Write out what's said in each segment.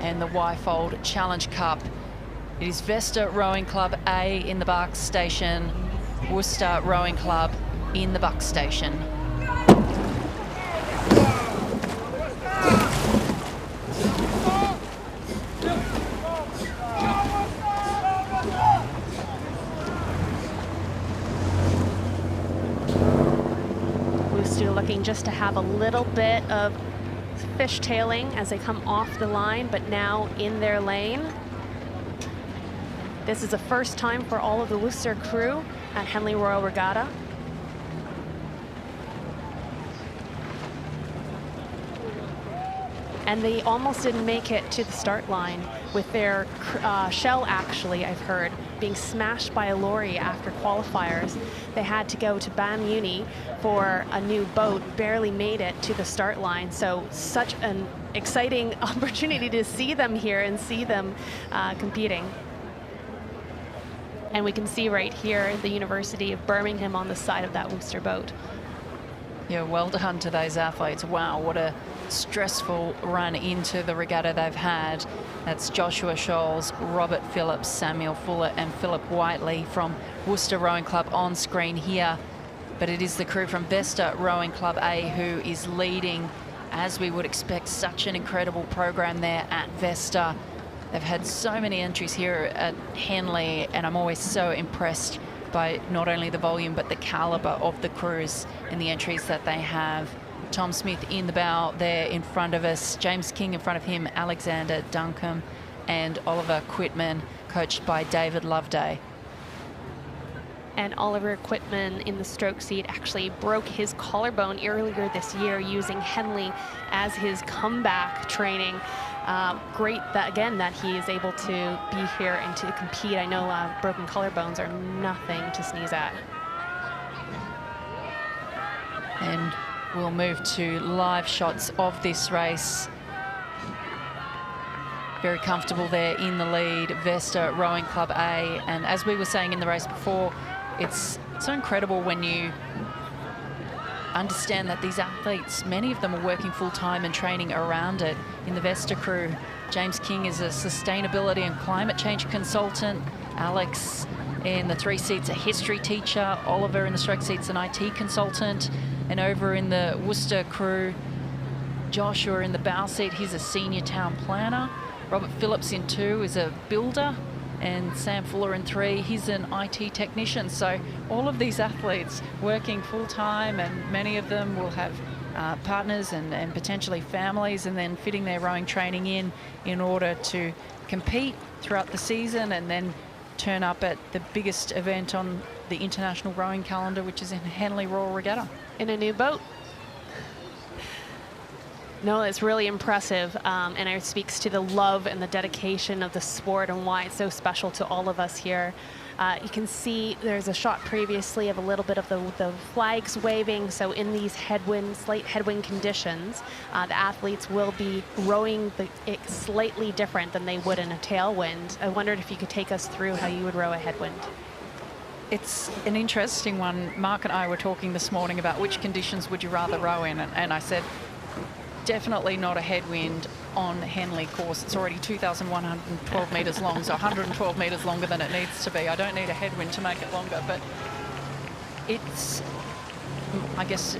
and the Wyfold Challenge Cup. It is Vesta Rowing Club A in the Bark Station, Worcester Rowing Club in the Buck Station. Worcester looking just to have a little bit of fishtailing as they come off the line, but now in their lane. This is the first time for all of the Worcester crew at Henley Royal Regatta. And they almost didn't make it to the start line with their shell, actually, I've heard, being smashed by a lorry after qualifiers. They had to go to BAM for a new boat, barely made it to the start line. So such an exciting opportunity to see them here and see them competing. And we can see right here the University of Birmingham on the side of that Worcester boat. Yeah, well done to those athletes. Wow, what a stressful run into the regatta they've had. That's Joshua Scholes, Robert Phillips, Samuel Fuller and Philip Whiteley from Worcester Rowing Club on screen here. But it is the crew from Vesta Rowing Club A who is leading, as we would expect. Such an incredible program there at Vesta. They've had so many entries here at Henley, and I'm always so impressed by not only the volume but the caliber of the crews and the entries that they have. Tom Smith in the bow there in front of us, James King in front of him, Alexander Duncombe and Oliver Quitman, coached by David Loveday. And Oliver Quitman in the stroke seat actually broke his collarbone earlier this year using Henley as his comeback training. Great that, again, that he is able to be here and to compete. I know broken collarbones are nothing to sneeze at. And we'll move to live shots of this race. Very comfortable there in the lead, Vesta Rowing Club A. And as we were saying in the race before, it's so incredible when you understand that these athletes, many of them are working full-time and training around it. In the Vesta crew, James King is a sustainability and climate change consultant. Alex in the three seats, a history teacher. Oliver in the stroke seats, an IT consultant. And over in the Worcester crew, Joshua in the bow seat, he's a senior town planner. Robert Phillips in 2 is a builder. And Sam Fuller in 3, he's an IT technician. So all of these athletes working full-time, and many of them will have partners and potentially families, and then fitting their rowing training in order to compete throughout the season and then turn up at the biggest event on the international rowing calendar, which is in Henley Royal Regatta. In a new boat. No, it's really impressive, and it speaks to the love and the dedication of the sport and why it's so special to all of us here. You can see there's a shot previously of a little bit of the flags waving. So in these slight headwind conditions, the athletes will be rowing it slightly different than they would in a tailwind. I wondered if you could take us through how you would row a headwind. It's an interesting one. Mark and I were talking this morning about which conditions would you rather row in, and I said, definitely not a headwind on Henley course. It's already 2,112 metres long, so 112 metres longer than it needs to be. I don't need a headwind to make it longer, but it's, I guess,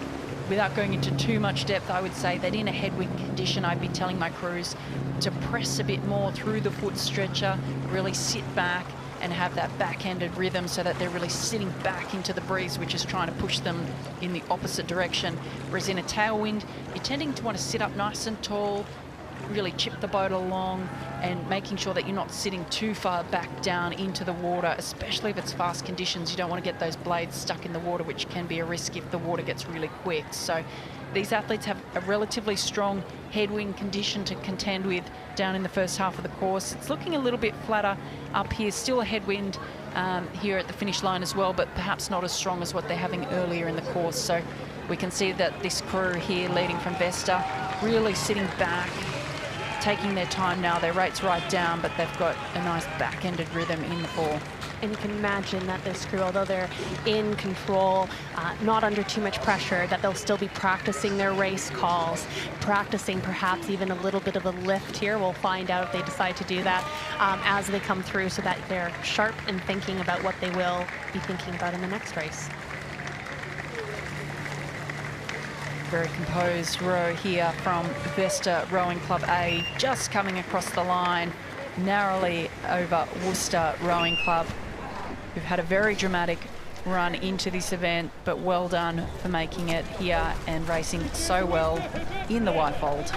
without going into too much depth, I would say that in a headwind condition, I'd be telling my crews to press a bit more through the foot stretcher, really sit back and have that back-ended rhythm so that they're really sitting back into the breeze, which is trying to push them in the opposite direction. Whereas in a tailwind, you're tending to want to sit up nice and tall, really chip the boat along, and making sure that you're not sitting too far back down into the water, especially if it's fast conditions. You don't want to get those blades stuck in the water, which can be a risk if the water gets really quick. So these athletes have a relatively strong headwind condition to contend with down in the first half of the course. It's looking a little bit flatter up here, still a headwind here at the finish line as well, but perhaps not as strong as what they're having earlier in the course. So we can see that this crew here leading from Vesta really sitting back, taking their time now. Their rate's right down, but they've got a nice back-ended rhythm in the fall. And you can imagine that this crew, although they're in control, not under too much pressure, that they'll still be practicing their race calls, practicing perhaps even a little bit of a lift here. We'll find out if they decide to do that as they come through, so that they're sharp and thinking about what they will be thinking about in the next race. Very composed row here from Vesta Rowing Club A, just coming across the line narrowly over Worcester Rowing Club, who've had a very dramatic run into this event, but well done for making it here and racing so well in the Wyfold.